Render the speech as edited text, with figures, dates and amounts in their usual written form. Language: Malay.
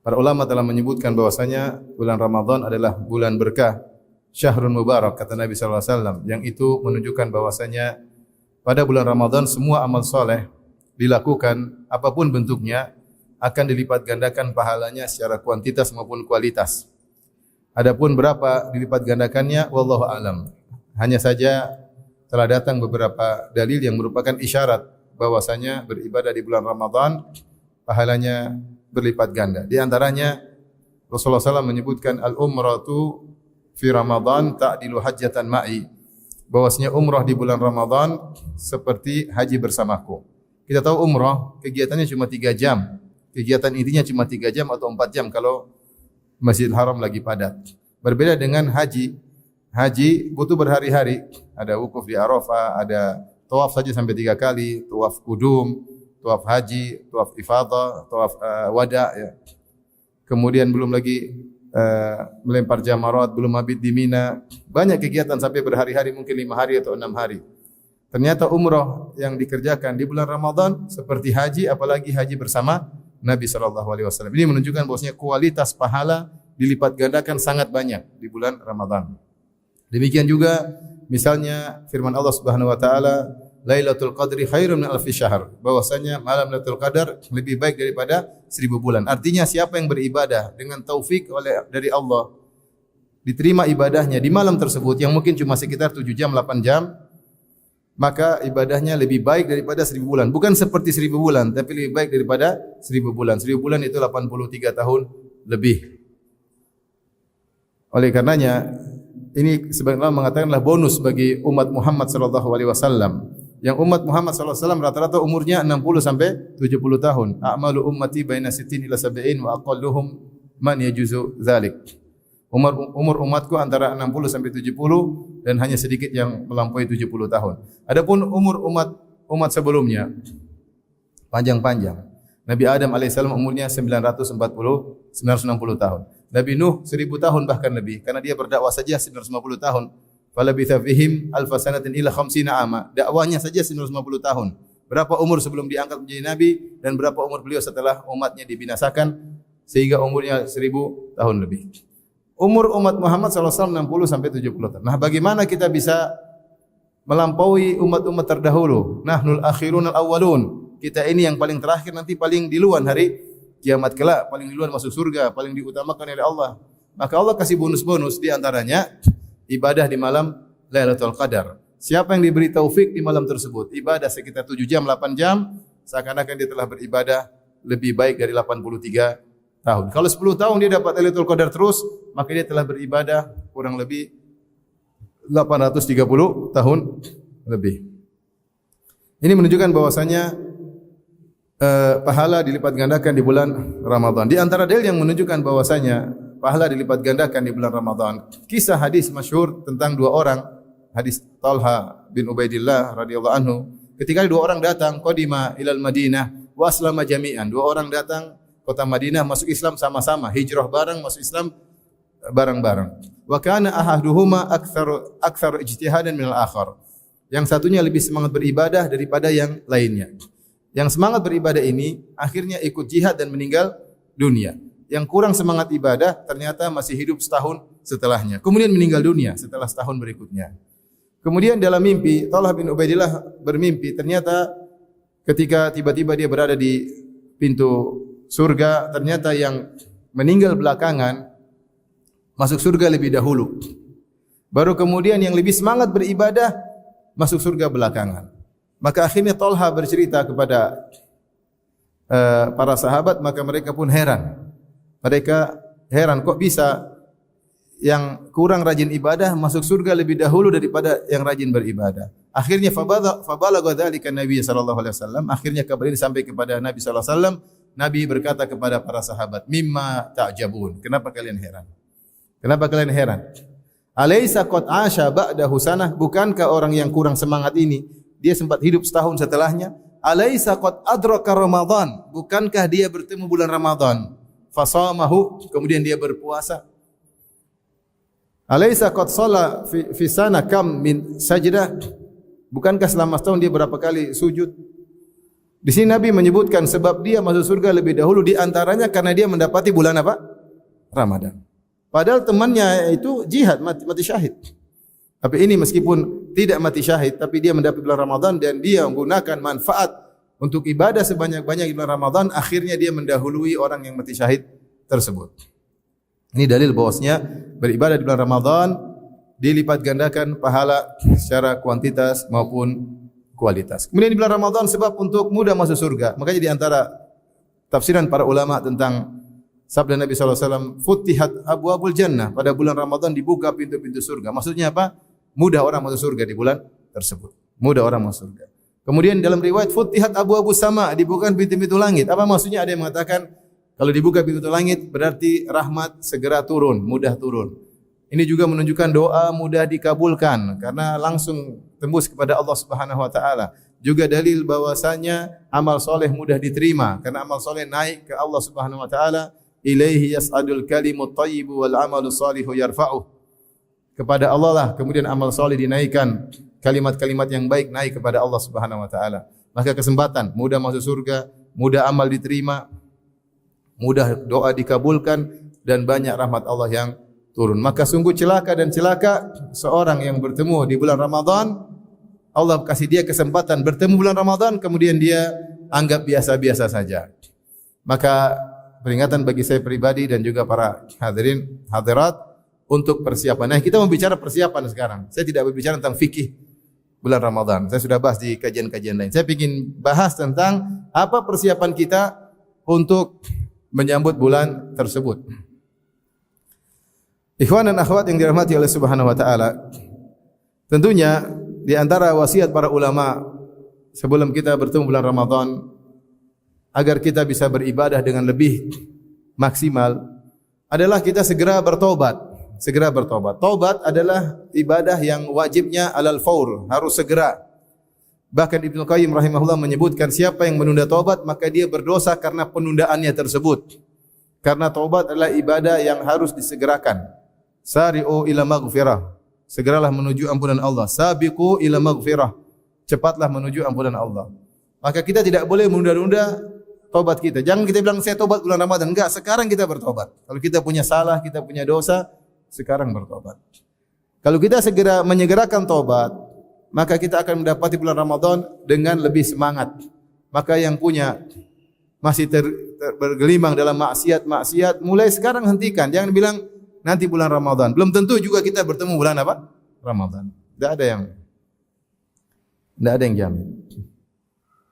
Para ulama telah menyebutkan bahwasanya bulan Ramadan adalah bulan berkah, syahrun mubarak, kata Nabi sallallahu alaihi wasallam, yang itu menunjukkan bahwasanya pada bulan Ramadan semua amal soleh dilakukan apapun bentuknya akan dilipat gandakan pahalanya secara kuantitas maupun kualitas. Adapun berapa dilipat gandakannya wallahu alam. Hanya saja telah datang beberapa dalil yang merupakan isyarat bahwasanya beribadah di bulan Ramadan pahalanya berlipat ganda. Di antaranya Rasulullah SAW menyebutkan al-umratu fi Ramadan ta'dilu hajjatan ma'i. Bahwasanya umrah di bulan Ramadan seperti haji bersamaku. Kita tahu umrah kegiatannya cuma 3 jam. Kegiatan intinya cuma 3 jam atau 4 jam kalau Masjidil Haram lagi padat. Berbeda dengan haji. Haji butuh berhari-hari. Ada wukuf di Arafah, ada tawaf saja sampai 3 kali, tawaf kudum, tawaf haji, tawaf ifadah, tawaf wada, ya. Kemudian belum lagi melempar jamarat, belum mabit di Mina. Banyak kegiatan sampai berhari-hari, mungkin 5 hari atau 6 hari. Ternyata umrah yang dikerjakan di bulan Ramadan seperti haji, apalagi haji bersama Nabi SAW. Ini menunjukkan bahwasanya kualitas pahala dilipat gandakan sangat banyak di bulan Ramadan. Demikian juga misalnya firman Allah Subhanahu wa taala, Lailatul Qadri khairun min alfi syahr. Bahwasanya malam Lailatul Qadar lebih baik daripada 1000 bulan. Artinya siapa yang beribadah dengan taufik dari Allah, diterima ibadahnya di malam tersebut yang mungkin cuma sekitar 7 jam 8 jam, maka ibadahnya lebih baik daripada 1000 bulan. Bukan seperti 1000 bulan, tapi lebih baik daripada 1000 bulan. 1000 bulan itu 83 tahun lebih. Oleh karenanya ini sebenarnya mengatakanlah bonus bagi umat Muhammad sallallahu alaihi wasallam. Yang umat Muhammad sallallahu alaihi wasallam rata-rata umurnya 60 sampai 70 tahun. A'malu ummati baina 60 ila 70 wa aqalluhum man yajuzu dzalik. Umur umatku antara 60 sampai 70 dan hanya sedikit yang melampaui 70 tahun. Adapun umur umat sebelumnya panjang-panjang. Nabi Adam alaihissalam umurnya 960 tahun. Nabi Nuh 1000 tahun bahkan lebih, karena dia berdakwah saja 950 tahun. Falabitha fihim alfa sanatin ila khamsina ama. Dakwahnya saja 950 tahun. Berapa umur sebelum diangkat menjadi nabi dan berapa umur beliau setelah umatnya dibinasakan sehingga umurnya 1000 tahun lebih. Umur umat Muhammad SAW 60 sampai 70 tahun. Nah, bagaimana kita bisa melampaui umat-umat terdahulu? Nahnul akhirun al-awwalun. Kita ini yang paling terakhir, nanti paling duluan hari kiamat kelak, paling duluan masuk surga, paling diutamakan oleh Allah. Maka Allah kasih bonus-bonus, di antaranya ibadah di malam Lailatul Qadar. Siapa yang diberi taufik di malam tersebut, ibadah sekitar 7 jam, 8 jam, seakan-akan dia telah beribadah lebih baik dari 83 tahun. Kalau 10 tahun dia dapat Lailatul Qadar terus, maka dia telah beribadah kurang lebih 830 tahun lebih. Ini menunjukkan bahwasanya pahala dilipat gandakan di bulan Ramadan. Di antara dalil yang menunjukkan bahwasanya pahala dilipat gandakan di bulan Ramadan, kisah hadis masyhur tentang 2 orang, hadis Talha bin Ubaidillah radhiyallahu anhu. Ketika 2 orang datang qadima ilal Madinah wa aslama jami'an. 2 orang datang kota Madinah masuk Islam sama-sama, hijrah bareng masuk Islam bareng-bareng. Wa kana ahaduhuma aktsaru ijtihadan minal akhar. Yang satunya lebih semangat beribadah daripada yang lainnya. Yang semangat beribadah ini akhirnya ikut jihad dan meninggal dunia. Yang kurang semangat ibadah ternyata masih hidup setahun setelahnya. Kemudian meninggal dunia setelah setahun berikutnya. Kemudian dalam mimpi, Talha bin Ubaidillah bermimpi, ternyata ketika tiba-tiba dia berada di pintu surga, ternyata yang meninggal belakangan masuk surga lebih dahulu. Baru kemudian yang lebih semangat beribadah masuk surga belakangan. Maka akhirnya Talha bercerita kepada para sahabat, maka mereka pun heran. Mereka heran, kok bisa yang kurang rajin ibadah masuk surga lebih dahulu daripada yang rajin beribadah. Akhirnya fabalagha dzalika Nabi sallallahu alaihi wasallam. Akhirnya kabar ini sampai kepada Nabi sallallahu alaihi wasallam. Nabi berkata kepada para sahabat, "Mimma ta'jabun?" Kenapa kalian heran? Kenapa kalian heran? Alaysa qad asha ba'dahu sanah? Bukankah orang yang kurang semangat ini dia sempat hidup setahun setelahnya? Alaysa qad adraka Ramadan? Bukankah dia bertemu bulan Ramadan? Fasamahu, kemudian dia berpuasa. Alaysa qad shalla fi sana kam min sajdah? Bukankah selama setahun dia berapa kali sujud? Di sini Nabi menyebutkan sebab dia masuk surga lebih dahulu di antaranya karena dia mendapati bulan apa? Ramadan. Padahal temannya itu jihad, mati syahid. Tapi ini meskipun tidak mati syahid, tapi dia mendapat bulan Ramadan dan dia menggunakan manfaat untuk ibadah sebanyak-banyak di bulan Ramadan, akhirnya dia mendahului orang yang mati syahid tersebut. Ini dalil bahwasanya beribadah di bulan Ramadan dilipat gandakan pahala secara kuantitas maupun kualitas. Kemudian di bulan Ramadan sebab untuk mudah masuk surga. Makanya di antara tafsiran para ulama tentang sabda Nabi SAW, Futihat abwabul jannah, pada bulan Ramadan dibuka pintu-pintu surga. Maksudnya apa? Mudah orang masuk surga di bulan tersebut. Mudah orang masuk surga. Kemudian dalam riwayat Futihat abwabus sama, dibuka pintu-pintu langit. Apa maksudnya? Ada yang mengatakan kalau dibuka pintu langit berarti rahmat segera turun, mudah turun. Ini juga menunjukkan doa mudah dikabulkan karena langsung tembus kepada Allah Subhanahu wa taala. Juga dalil bahwasanya amal soleh mudah diterima karena amal soleh naik ke Allah Subhanahu wa taala. Ilaihi yas'adul kalimut thayyibu wal amalu shalihu yarfa'uh. Kepada Allah lah kemudian amal soleh dinaikkan, kalimat-kalimat yang baik naik kepada Allah Subhanahu wa taala. Maka kesempatan mudah masuk surga, mudah amal diterima, mudah doa dikabulkan dan banyak rahmat Allah yang turun. Maka sungguh celaka dan celaka seorang yang bertemu di bulan Ramadan, Allah kasih dia kesempatan bertemu bulan Ramadan, kemudian dia anggap biasa-biasa saja. Maka peringatan bagi saya pribadi dan juga para hadirin hadirat untuk persiapan. Nah, kita membicara persiapan sekarang. Saya tidak berbicara tentang fikih bulan Ramadan. Saya sudah bahas di kajian-kajian lain. Saya ingin bahas tentang apa persiapan kita untuk menyambut bulan tersebut. Ikhwan dan akhwat yang dirahmati oleh Subhanahu wa taala, tentunya di antara wasiat para ulama sebelum kita bertemu bulan Ramadan agar kita bisa beribadah dengan lebih maksimal adalah kita segera bertobat. Segera bertobat. Taubat adalah ibadah yang wajibnya alal faur, harus segera. Bahkan Ibnu Qayyim rahimahullah menyebutkan siapa yang menunda taubat maka dia berdosa karena penundaannya tersebut. Karena taubat adalah ibadah yang harus disegerakan. Sari'u ila maghfirah. Segeralah menuju ampunan Allah. Sabiqu ila maghfirah. Cepatlah menuju ampunan Allah. Maka kita tidak boleh menunda-nunda taubat kita. Jangan kita bilang saya taubat bulan Ramadan. Enggak, sekarang kita bertobat. Kalau kita punya salah, kita punya dosa, sekarang bertobat. Kalau kita segera menyegerakan taubat, maka kita akan mendapati bulan Ramadan dengan lebih semangat. Maka yang punya masih bergelimang dalam maksiat, mulai sekarang hentikan. Jangan bilang nanti bulan Ramadan. Belum tentu juga kita bertemu bulan apa? Ramadan. Tidak ada yang jamin.